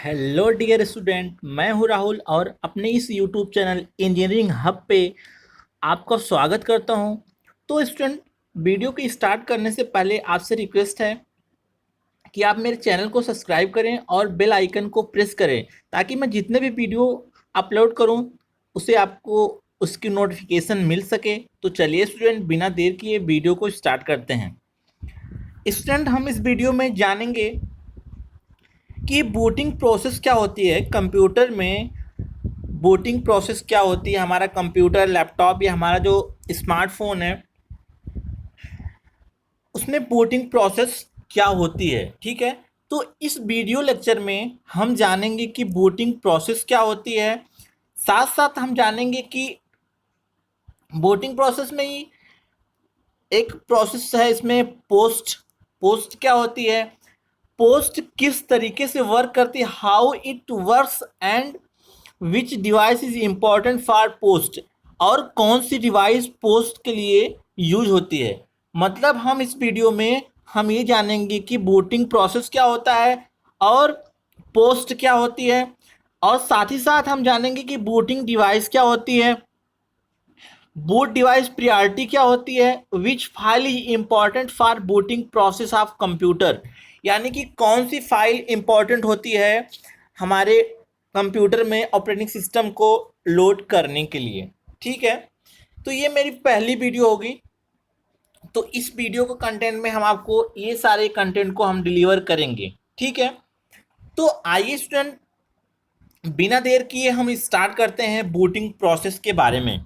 Hello dear student, मैं हूं राहुल और अपने इस यूट्यूब चैनल इंजीनियरिंग हब पे आपका स्वागत करता हूं। तो स्टूडेंट, वीडियो को स्टार्ट करने से पहले आपसे रिक्वेस्ट है कि आप मेरे चैनल को सब्सक्राइब करें और बेल आइकन को प्रेस करें ताकि मैं जितने भी वीडियो अपलोड करूं उसे आपको उसकी नोटिफिकेशन मिल सके। तो चलिए स्टूडेंट, बिना देर किए वीडियो को स्टार्ट करते हैं। स्टूडेंट, हम इस वीडियो में जानेंगे कि बूटिंग प्रोसेस क्या होती है कंप्यूटर में। बूटिंग प्रोसेस क्या होती है, हमारा कंप्यूटर, लैपटॉप या हमारा जो स्मार्टफोन है उसमें बूटिंग प्रोसेस क्या होती है। ठीक है, तो इस वीडियो लेक्चर में हम जानेंगे कि बूटिंग प्रोसेस क्या होती है। साथ साथ हम जानेंगे कि बूटिंग प्रोसेस में ही एक प्रोसेस है, इसमें पोस्ट पोस्ट क्या होती है, पोस्ट किस तरीके से वर्क करती है, how it works and which device is important for post, और कौन सी डिवाइस पोस्ट के लिए यूज होती है। मतलब हम इस वीडियो में हम ये जानेंगे कि बूटिंग प्रोसेस क्या होता है और पोस्ट क्या होती है, और साथ ही साथ हम जानेंगे कि बूटिंग डिवाइस क्या होती है, बूट डिवाइस प्रियॉरिटी क्या होती है, which file is important for booting process of computer, यानी कि कौन सी फाइल इम्पॉर्टेंट होती है हमारे कंप्यूटर में ऑपरेटिंग सिस्टम को लोड करने के लिए। ठीक है, तो ये मेरी पहली वीडियो होगी। तो इस वीडियो को कंटेंट में हम आपको ये सारे कंटेंट को हम डिलीवर करेंगे। ठीक है, तो आइए स्टूडेंट, बिना देर किए हम स्टार्ट करते हैं बूटिंग प्रोसेस के बारे में।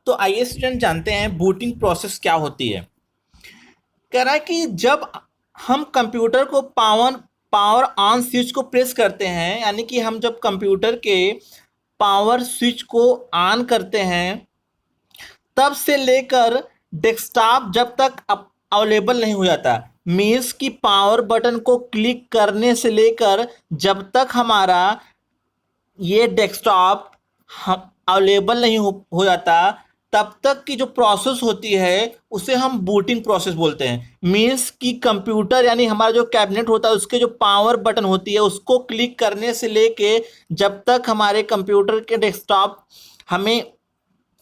तो आइए स्टूडेंट जानते हैं बूटिंग प्रोसेस क्या होती है। कह रहा है कि जब हम कंप्यूटर को पावर पावर ऑन स्विच को प्रेस करते हैं, यानी कि हम जब कंप्यूटर के पावर स्विच को ऑन करते हैं तब से लेकर डेस्कटॉप जब तक अवेलेबल नहीं हो जाता, मीन्स की पावर बटन को क्लिक करने से लेकर जब तक हमारा ये डेस्कटॉप अवेलेबल नहीं हो जाता तब तक की जो प्रोसेस होती है उसे हम बूटिंग प्रोसेस बोलते हैं। मीन्स कि कंप्यूटर यानी हमारा जो कैबिनेट होता है उसके जो पावर बटन होती है उसको क्लिक करने से लेके जब तक हमारे कंप्यूटर के डेस्कटॉप हमें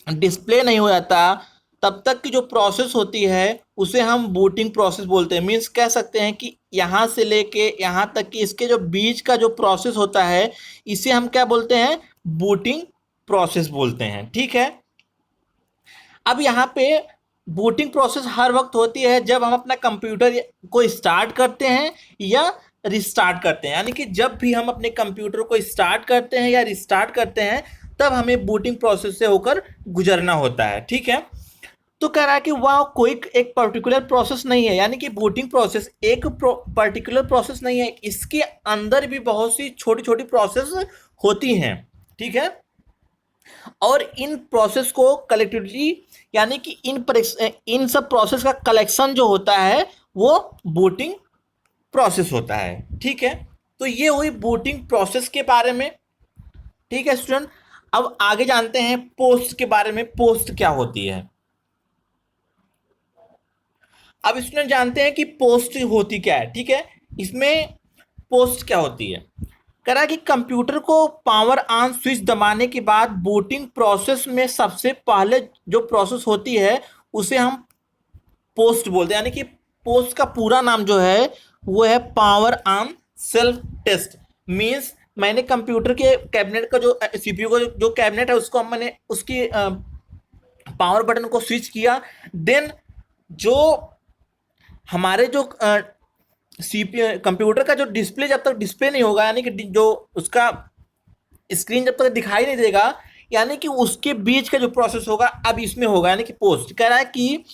डिस्प्ले नहीं हो जाता तब तक की जो प्रोसेस होती है उसे हम बूटिंग प्रोसेस बोलते हैं। मीन्स कह सकते हैं कि यहाँ से लेके यहाँ तक कि इसके जो बीच का जो प्रोसेस होता है इसे हम क्या बोलते हैं, बूटिंग प्रोसेस बोलते हैं। ठीक है, अब यहाँ पे बूटिंग प्रोसेस हर वक्त होती है जब हम अपना कंप्यूटर को स्टार्ट करते हैं या रिस्टार्ट करते हैं, यानी कि जब भी हम अपने कंप्यूटर को स्टार्ट करते हैं या रिस्टार्ट करते हैं तब हमें बूटिंग प्रोसेस से होकर गुजरना होता है। ठीक है, तो कह रहा है कि वह कोई एक पर्टिकुलर प्रोसेस नहीं है, यानी कि बूटिंग प्रोसेस एक पर्टिकुलर प्रोसेस नहीं है, इसके अंदर भी बहुत सी छोटी छोटी प्रोसेस होती हैं। ठीक है, और इन प्रोसेस को कलेक्टिवली, यानी कि इन सब प्रोसेस का कलेक्शन जो होता है वो बूटिंग प्रोसेस होता है। ठीक है, तो ये हुई बूटिंग प्रोसेस के बारे में। ठीक है स्टूडेंट, अब आगे जानते हैं पोस्ट के बारे में। पोस्ट क्या होती है, अब स्टूडेंट जानते हैं कि पोस्ट होती क्या है। ठीक है, इसमें पोस्ट क्या होती है, कह रहा है कि कंप्यूटर को पावर ऑन स्विच दबाने के बाद बूटिंग प्रोसेस में सबसे पहले जो प्रोसेस होती है उसे हम पोस्ट बोलते हैं। यानी कि पोस्ट का पूरा नाम जो है वो है power on self test. Means मैंने कंप्यूटर के कैबिनेट का जो सीपीयू का जो कैबिनेट है उसको मैंने उसकी पावर बटन को स्विच किया, देन जो हमारे जो सीपीयू कंप्यूटर का जो डिस्प्ले जब तक डिस्प्ले नहीं होगा, यानी कि जो उसका स्क्रीन जब तक दिखाई नहीं देगा, यानी कि उसके बीच का जो प्रोसेस होगा अब इसमें होगा, यानी कि पोस्ट। कह रहा है कि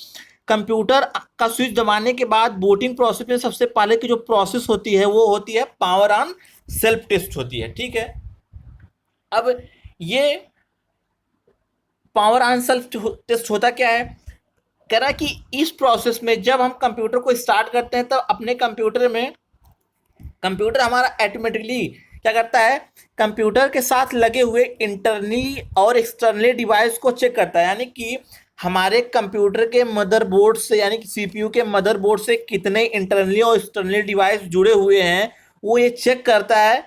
कंप्यूटर का स्विच दबाने के बाद बूटिंग प्रोसेस में सबसे पहले की जो प्रोसेस होती है वो होती है पावर ऑन सेल्फ टेस्ट होती है। ठीक है, अब ये पावर ऑन सेल्फ टेस्ट होता क्या है, कह रहा है कि इस प्रोसेस में जब हम कंप्यूटर को स्टार्ट करते हैं तब अपने कंप्यूटर में कंप्यूटर हमारा ऑटोमेटिकली क्या करता है, कंप्यूटर के साथ लगे हुए इंटरनली और एक्सटर्नली डिवाइस को चेक करता है। यानी कि हमारे कंप्यूटर के मदरबोर्ड से यानी कि सीपीयू के मदरबोर्ड से कितने इंटरनली और एक्सटर्नली डिवाइस जुड़े हुए हैं वो ये चेक करता है।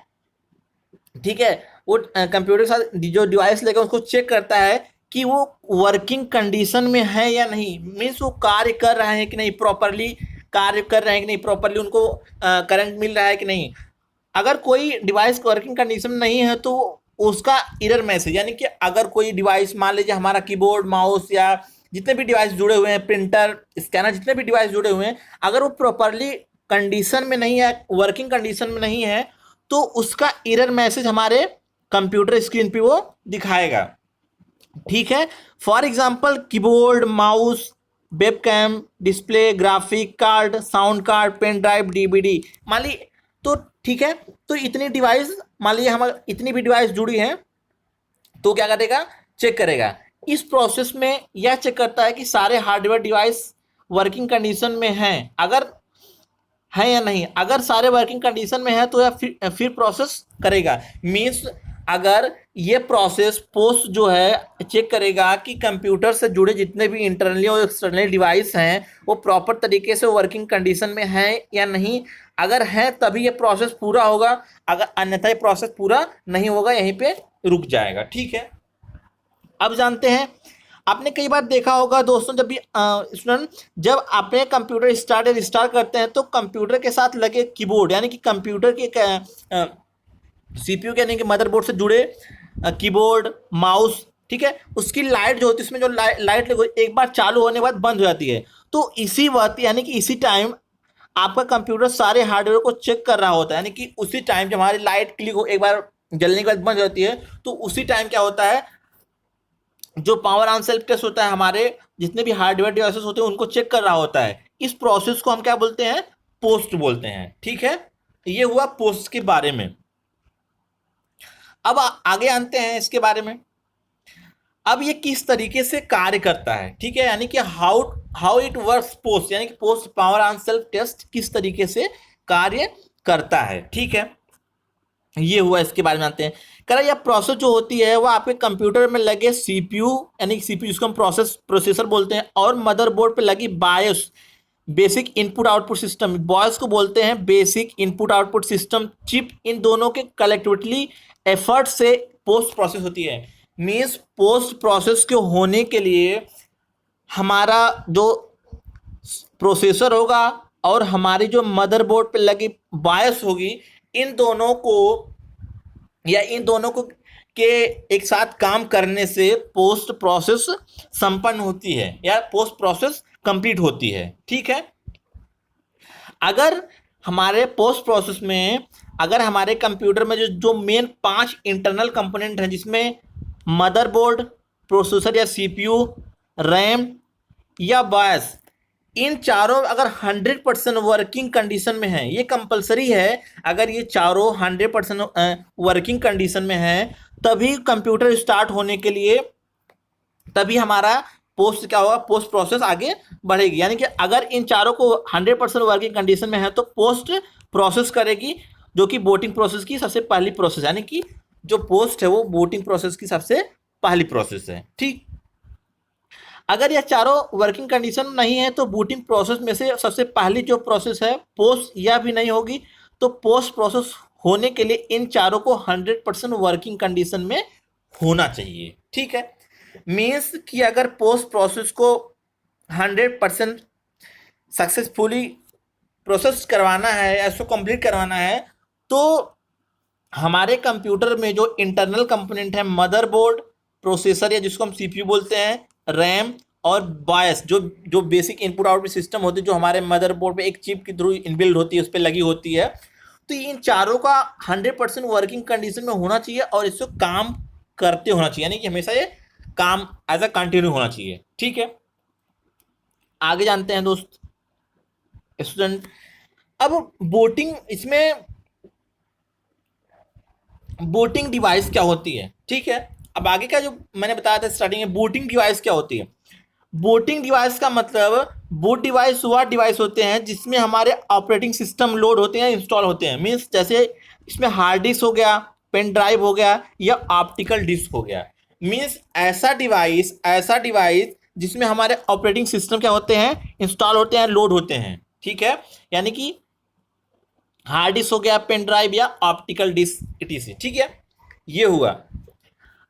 ठीक है, वो कंप्यूटर के साथ जो डिवाइस लेकर उसको चेक करता है कि वो वर्किंग कंडीशन में है या नहीं, मीन्स वो कार्य कर रहे हैं कि नहीं, प्रॉपरली कार्य कर रहे हैं कि नहीं, प्रॉपरली उनको करंट मिल रहा है कि नहीं। अगर कोई डिवाइस वर्किंग कंडीशन में नहीं है तो उसका एरर मैसेज, यानी कि अगर कोई डिवाइस मान लीजिए हमारा कीबोर्ड माउस या जितने भी डिवाइस जुड़े हुए हैं, प्रिंटर स्कैनर, जितने भी डिवाइस जुड़े हुए हैं, अगर वो प्रॉपरली कंडीशन में नहीं है, वर्किंग कंडीशन में नहीं है, तो उसका एरर मैसेज हमारे कंप्यूटर स्क्रीन पे वो दिखाएगा। ठीक है, for example keyboard mouse webcam display graphic card sound card pen drive DVD मान ली, तो ठीक है, तो इतनी डिवाइस मान लीजिए हमारे इतनी भी डिवाइस जुड़ी हैं, तो क्या करेगा, चेक करेगा। इस प्रोसेस में यह चेक करता है कि सारे हार्डवेयर डिवाइस वर्किंग कंडीशन में हैं, अगर है या नहीं। अगर सारे वर्किंग कंडीशन में है तो यह फिर प्रोसेस करेगा। मीन्स अगर ये प्रोसेस पोस्ट जो है चेक करेगा कि कंप्यूटर से जुड़े जितने भी इंटरनली और एक्सटर्नली डिवाइस हैं वो प्रॉपर तरीके से वर्किंग कंडीशन में हैं या नहीं। अगर है तभी ये प्रोसेस पूरा होगा, अगर अन्यथा ये प्रोसेस पूरा नहीं होगा, यहीं पे रुक जाएगा। ठीक है, अब जानते हैं, आपने कई बार देखा होगा दोस्तों, जब भी स्टूडेंट जब आपने कंप्यूटर स्टार्ट करते हैं तो कंप्यूटर के साथ लगे कीबोर्ड यानी कि कंप्यूटर के सीपीयू के यानी कि मदरबोर्ड से जुड़े कीबोर्ड माउस, ठीक है, उसकी लाइट जो होती है, उसमें जो लाइट एक बार चालू होने के बाद बंद हो जाती है। तो इसी वक्त यानी कि इसी टाइम आपका कंप्यूटर सारे हार्डवेयर को चेक कर रहा होता है, यानी कि उसी टाइम जब हमारी लाइट क्लिक हो एक बार जलने के बाद बंद हो जाती है, तो उसी टाइम क्या होता है, जो पावर ऑन सेल्फ टेस्ट होता है, हमारे जितने भी हार्डवेयर डिवाइसेस होते हैं उनको चेक कर रहा होता है। इस प्रोसेस को हम क्या बोलते हैं, पोस्ट बोलते हैं। ठीक है, ये हुआ पोस्ट के बारे में। अब आगे आते हैं इसके बारे में, अब ये किस तरीके से कार्य करता है। ठीक है, यानी कि how how it works POST, यानी कि POST power on self test किस तरीके से कार्य करता है। ठीक है, ये हुआ, इसके बारे में जानते हैं। कह रहा यह प्रोसेस जो होती है वो आपके कंप्यूटर में लगे सीपीयू यानी सीपीयू जिसको हम प्रोसेसर बोलते हैं, और मदरबोर्ड पे लगी BIOS basic input output system, BIOS को बोलते हैं basic input output system chip, इन दोनों के कलेक्टिवली एफर्ट से पोस्ट प्रोसेस होती है। मीन्स पोस्ट प्रोसेस के होने के लिए हमारा जो प्रोसेसर होगा और हमारी जो मदरबोर्ड पे लगी बायस होगी, इन दोनों को या इन दोनों को के एक साथ काम करने से पोस्ट प्रोसेस संपन्न होती है या पोस्ट प्रोसेस कंप्लीट होती है। ठीक है, अगर हमारे पोस्ट प्रोसेस में अगर हमारे कंप्यूटर में जो जो मेन 5 इंटरनल कंपोनेंट हैं, जिसमें मदरबोर्ड प्रोसेसर या सीपीयू रैम या बायस, इन चारों अगर 100% वर्किंग कंडीशन में है, ये कंपलसरी है, अगर ये चारों 100% वर्किंग कंडीशन में है तभी कंप्यूटर स्टार्ट होने के लिए, तभी हमारा पोस्ट क्या होगा, पोस्ट प्रोसेस आगे बढ़ेगी। यानी कि अगर इन चारों को 100% वर्किंग कंडीशन में है तो पोस्ट प्रोसेस करेगी, जो कि बोटिंग प्रोसेस की सबसे पहली प्रोसेस, यानी कि जो पोस्ट है वो बोटिंग प्रोसेस की सबसे पहली प्रोसेस है। ठीक, अगर यह चारों वर्किंग कंडीशन नहीं है तो बूटिंग प्रोसेस में से सबसे पहली जो प्रोसेस है पोस्ट, यह भी नहीं होगी। तो पोस्ट प्रोसेस होने के लिए इन चारों को 100% वर्किंग कंडीशन में होना चाहिए। ठीक है, मीन्स कि अगर पोस्ट प्रोसेस को 100% सक्सेसफुली प्रोसेस करवाना है या इसको कंप्लीट करवाना है, तो हमारे कंप्यूटर में जो इंटरनल कंपोनेंट है मदरबोर्ड प्रोसेसर या जिसको हम सीपीयू बोलते हैं, रैम और बायस जो जो बेसिक इनपुट आउटपुट सिस्टम होती है, जो हमारे मदरबोर्ड पे एक चिप के थ्रू इनबिल्ड होती है, उस पर लगी होती है, तो इन चारों का 100% वर्किंग कंडीशन में होना चाहिए और इसको काम करते होना चाहिए, यानी कि हमेशा ये काम एज अ कंटिन्यू होना चाहिए। ठीक है, आगे जानते हैं दोस्त स्टूडेंट। अब बोटिंग, इसमें बोटिंग डिवाइस क्या होती है। ठीक है, अब आगे का जो मैंने बताया था स्टार्टिंग में, बोटिंग डिवाइस क्या होती है। बोटिंग डिवाइस का मतलब बूट डिवाइस वह डिवाइस होते हैं जिसमें हमारे ऑपरेटिंग सिस्टम लोड होते हैं, इंस्टॉल होते हैं। मीन्स जैसे इसमें हार्ड डिस्क हो गया, पेन ड्राइव हो गया या ऑप्टिकल डिस्क हो गया। मीन्स ऐसा डिवाइस जिसमें हमारे ऑपरेटिंग सिस्टम क्या होते हैं, इंस्टॉल होते हैं, लोड होते हैं। ठीक है, यानी कि हार्ड डिस्क हो गया, पेन ड्राइव या ऑप्टिकल डिस्क इटीसी। ठीक है, ये हुआ।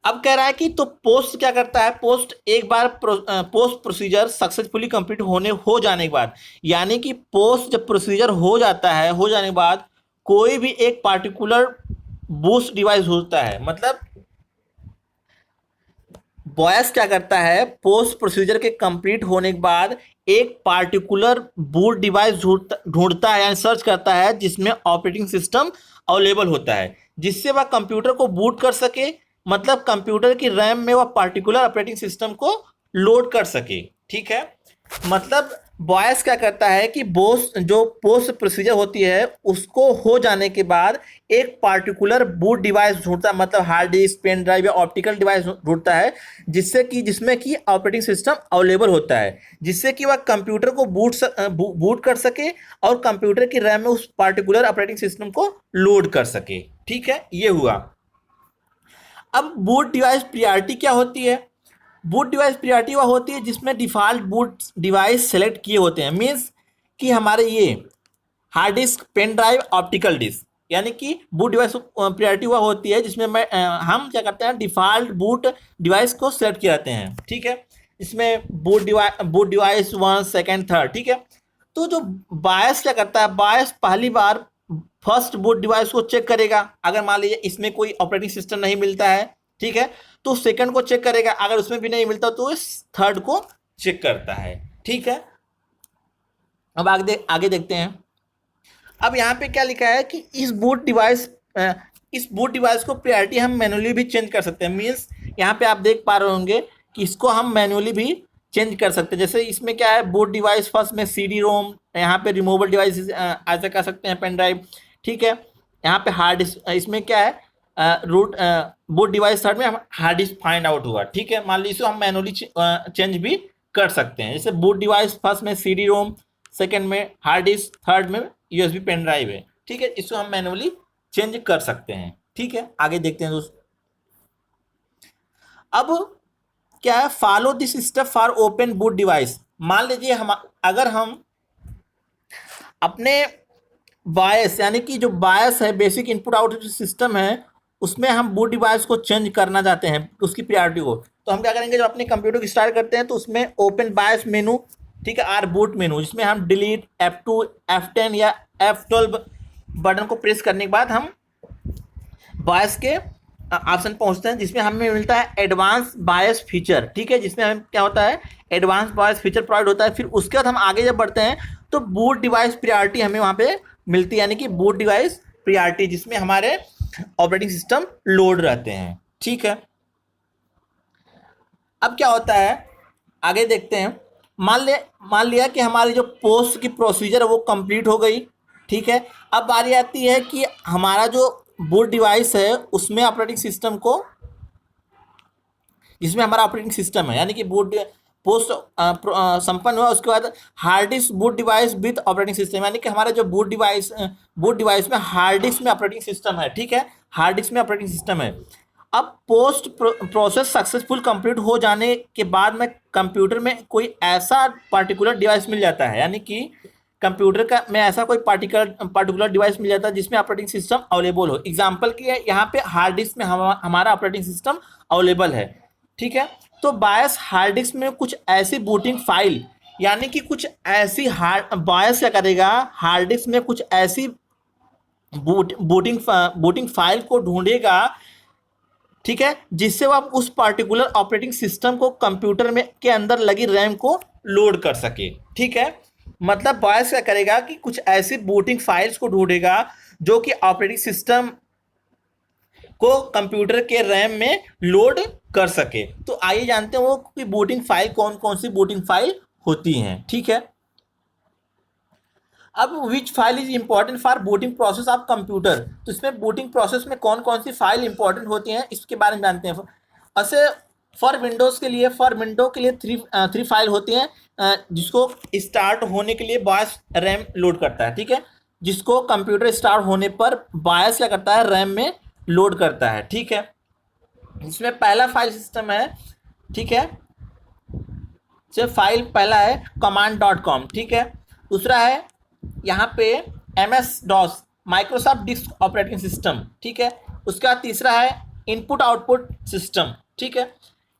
अब कह रहा है कि तो पोस्ट क्या करता है, पोस्ट एक बार पोस्ट प्रोसीजर सक्सेसफुली कंप्लीट हो जाने के बाद, यानी कि पोस्ट जब प्रोसीजर हो जाता है, हो जाने के बाद कोई भी एक पार्टिकुलर बूस्ट डिवाइस होता है, मतलब बॉयस क्या करता है, पोस्ट प्रोसीजर के कंप्लीट होने के बाद एक पार्टिकुलर बूट डिवाइस ढूंढता है, यानी सर्च करता है जिसमें ऑपरेटिंग सिस्टम अवेलेबल होता है, जिससे वह कंप्यूटर को बूट कर सके, मतलब कंप्यूटर की रैम में वह पार्टिकुलर ऑपरेटिंग सिस्टम को लोड कर सके। ठीक है, मतलब बॉयस क्या करता है कि बोस जो पोस्ट प्रोसीजर होती है उसको हो जाने के बाद एक पार्टिकुलर बूट डिवाइस ढूंढता है, मतलब हार्ड डिस्क, पेन ड्राइव या ऑप्टिकल डिवाइस ढूंढता है जिसमें कि ऑपरेटिंग सिस्टम अवेलेबल होता है, जिससे कि वह कंप्यूटर को बूट कर सके और कंप्यूटर की रैम में उस पार्टिकुलर ऑपरेटिंग सिस्टम को लोड कर सके। ठीक है, ये हुआ। अब बूट डिवाइस प्रियॉरिटी क्या होती है, बूट डिवाइस प्रियॉरिटी वह होती है जिसमें डिफ़ॉल्ट बूट डिवाइस सेलेक्ट किए होते हैं, मीन्स कि हमारे ये hard disk, pen drive, optical disk, यानी कि बूट डिवाइस प्रियॉरिटी वह होती है जिसमें हम क्या करते हैं, डिफ़ॉल्ट बूट डिवाइस को सेलेक्ट किए रहते हैं। ठीक है, इसमें बूट डिवाइस 1, 2, 3। ठीक है, तो जो बायस क्या करता है, बायस पहली बार फर्स्ट बूट डिवाइस को चेक करेगा, अगर मान लीजिए इसमें कोई ऑपरेटिंग सिस्टम नहीं मिलता है, ठीक है, तो सेकंड को चेक करेगा, अगर उसमें भी नहीं मिलता तो इस थर्ड को चेक करता है। ठीक है, अब आगे देखते हैं। अब यहाँ पे क्या लिखा है कि इस बूट डिवाइस को प्रायोरिटी हम मैनुअली भी चेंज कर सकते हैं, मीन्स यहाँ पे आप देख पा रहे होंगे कि इसको हम मैनुअली भी चेंज कर सकते हैं। जैसे इसमें क्या है, बूट डिवाइस फर्स्ट में CD रोम, यहाँ पे रिमूवेबल डिवाइस ऐसा कर सकते हैं, पेन ड्राइव। ठीक है, यहाँ पे हार्ड डिस्क, इसमें क्या है, रूट बूट डिवाइस थर्ड में हम हार्ड डिस्क फाइंड आउट हुआ। ठीक है, मान लीजिए हम मैनुअली चेंज भी कर सकते हैं, जैसे बूट डिवाइस फर्स्ट में CD रोम, सेकेंड में हार्ड डिस्क, थर्ड में USB पेन ड्राइव है। ठीक है, इसको हम मैनुअली चेंज कर सकते हैं। ठीक है, आगे देखते हैं दोस्त। अब क्या है, follow this step for open boot device. मान लीजिए अगर हम अपने बायस, यानी कि जो बायस है, बेसिक इनपुट आउटपुट सिस्टम है, उसमें हम बूट डिवाइस को चेंज करना चाहते हैं, उसकी प्रायोरिटी को, तो हम क्या करेंगे, जब अपने कंप्यूटर को स्टार्ट करते हैं तो उसमें ओपन बायस मेनू, ठीक है, आर बूट मेनू, जिसमें हम डिलीट F2, F10 या F12 बटन को प्रेस करने के बाद हम बायस के ऑप्शन पहुंचते हैं, जिसमें हमें मिलता है एडवांस बायस फीचर। ठीक है, जिसमें हमें क्या होता है, एडवांस बायस फीचर प्रोवाइड होता है। फिर उसके बाद हम आगे जब बढ़ते हैं तो बूट डिवाइस प्रायोरिटी हमें वहाँ पे मिलती है, यानी कि बूट डिवाइस प्रायोरिटी, जिसमें हमारे ऑपरेटिंग सिस्टम लोड रहते हैं। ठीक है, अब क्या होता है, आगे देखते हैं। मान लिया कि हमारी जो पोस्ट की प्रोसीजर है वो कंप्लीट हो गई। ठीक है, अब बारी आती है कि हमारा जो बूट डिवाइस है उसमें ऑपरेटिंग सिस्टम को, जिसमें हमारा ऑपरेटिंग सिस्टम है, यानी कि बूट पोस्ट संपन्न हुआ, उसके बाद hard disk boot device with operating system, यानी कि हमारा जो बूट डिवाइस में हार्ड डिस्क में ऑपरेटिंग सिस्टम है। ठीक है, हार्ड डिस्क में ऑपरेटिंग सिस्टम है। अब पोस्ट प्रोसेस सक्सेसफुल कंप्लीट हो जाने के बाद में कंप्यूटर में कोई ऐसा पार्टिकुलर डिवाइस मिल जाता है, यानी कि कंप्यूटर का में ऐसा कोई पार्टिकुलर डिवाइस मिल जाता है जिसमें ऑपरेटिंग सिस्टम अवेलेबल हो। एग्जांपल की है, यहाँ पे हार्ड डिस्क में हमारा ऑपरेटिंग सिस्टम अवेलेबल है। ठीक है, तो बायस हार्ड डिस्क में कुछ ऐसी बूटिंग फाइल, यानी कि कुछ ऐसी बायस क्या करेगा, हार्ड डिस्क में कुछ ऐसी बूटिंग फाइल को ढूंढेगा, ठीक है, जिससे वो आप उस पार्टिकुलर ऑपरेटिंग सिस्टम को कंप्यूटर में के अंदर लगी रैम को लोड कर सके। ठीक है, मतलब बायस क्या करेगा कि कुछ ऐसी बूटिंग फाइल्स को ढूंढेगा जो कि ऑपरेटिंग सिस्टम को कंप्यूटर के रैम में लोड कर सके। तो आइए जानते हैं वो कि बूटिंग फाइल कौन कौन सी बूटिंग फाइल होती हैं। ठीक है, अब which file is important for booting process of computer, तो इसमें बूटिंग प्रोसेस में कौन कौन सी फाइल इंपॉर्टेंट होती हैं इसके बारे में जानते हैं। ऐसे फॉर विंडोज़ के लिए थ्री फाइल होती हैं, जिसको स्टार्ट होने के लिए बायस रैम लोड करता है। ठीक है, जिसको कंप्यूटर स्टार्ट होने पर बायस क्या करता है, रैम में लोड करता है। ठीक है, इसमें पहला फाइल सिस्टम है, ठीक है, चलिए फाइल पहला है command.com, ठीक है। दूसरा है यहाँ पे MS DOS, Microsoft disk operating system, ठीक है। उसका तीसरा है इनपुट आउटपुट सिस्टम, ठीक है।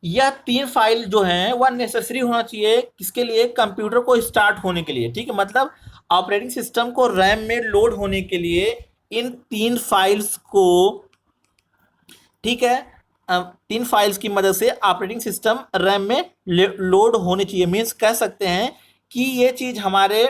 यह 3 फाइल जो हैं वह नेसेसरी होना चाहिए किसके लिए, कंप्यूटर को स्टार्ट होने के लिए, ठीक है। मतलब ऑपरेटिंग सिस्टम को रैम में लोड होने के लिए इन 3 फाइल्स को, ठीक है, 3 फाइल्स की मदद से ऑपरेटिंग सिस्टम रैम में लोड होनी चाहिए। मीन्स कह सकते हैं कि ये चीज़ हमारे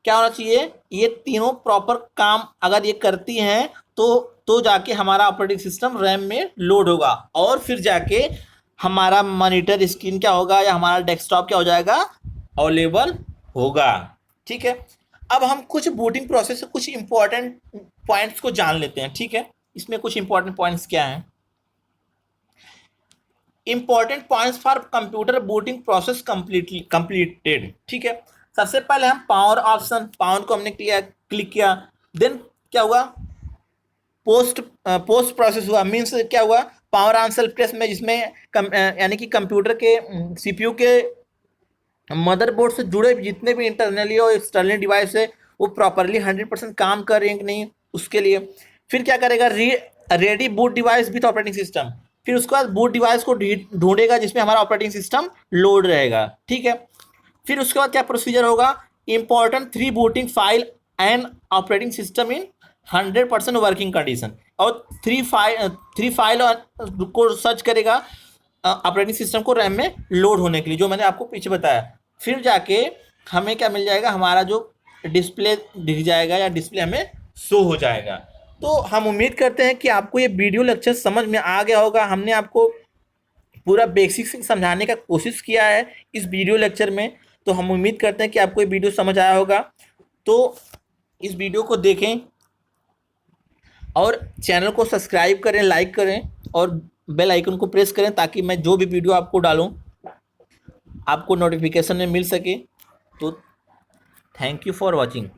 क्या होना चाहिए, ये तीनों प्रॉपर काम अगर ये करती हैं तो जाके हमारा ऑपरेटिंग सिस्टम रैम में लोड होगा और फिर जाके हमारा मॉनिटर स्क्रीन क्या होगा या हमारा डेस्कटॉप क्या हो जाएगा, अवेलेबल होगा, ठीक है। अब हम कुछ बूटिंग प्रोसेस से कुछ इंपॉर्टेंट पॉइंट्स को जान लेते हैं, ठीक है। इसमें कुछ इंपॉर्टेंट पॉइंट्स क्या हैं, important points for computer booting process completed, ठीक है। सबसे पहले हम पावर ऑप्शन, पावर को हमने क्लिक किया, देन क्या हुआ, पोस्ट प्रोसेस हुआ। मीन्स क्या हुआ, पावर ऑन सेल्फ टेस्ट में जिसमें यानी कि कंप्यूटर के सीपीयू के मदरबोर्ड से जुड़े जितने भी इंटरनली और एक्सटर्नल डिवाइस है वो प्रॉपरली 100% काम कर रहे हैं कि नहीं, उसके लिए। फिर क्या करेगा, ready boot device with operating system. फिर उसके बाद बूट डिवाइस को ढूंढेगा जिसमें हमारा ऑपरेटिंग सिस्टम लोड रहेगा, ठीक है। फिर उसके बाद क्या प्रोसीजर होगा, important 3 booting file and operating system in 100% working condition, और 3 फाइल को सर्च करेगा ऑपरेटिंग सिस्टम को रैम में लोड होने के लिए, जो मैंने आपको पीछे बताया। फिर जाके हमें क्या मिल जाएगा, हमारा जो डिस्प्ले दिख जाएगा या डिस्प्ले हमें शो हो जाएगा। तो हम उम्मीद करते हैं कि आपको ये वीडियो लेक्चर समझ में आ गया होगा। हमने आपको पूरा बेसिक से समझाने का कोशिश किया है इस वीडियो लेक्चर में, तो हम उम्मीद करते हैं कि आपको ये वीडियो समझ आया होगा। तो इस वीडियो को देखें और चैनल को सब्सक्राइब करें, लाइक करें और बेल आइकन को प्रेस करें ताकि मैं जो भी वीडियो आपको डालूं आपको नोटिफिकेशन में मिल सके। तो थैंक यू फॉर वॉचिंग।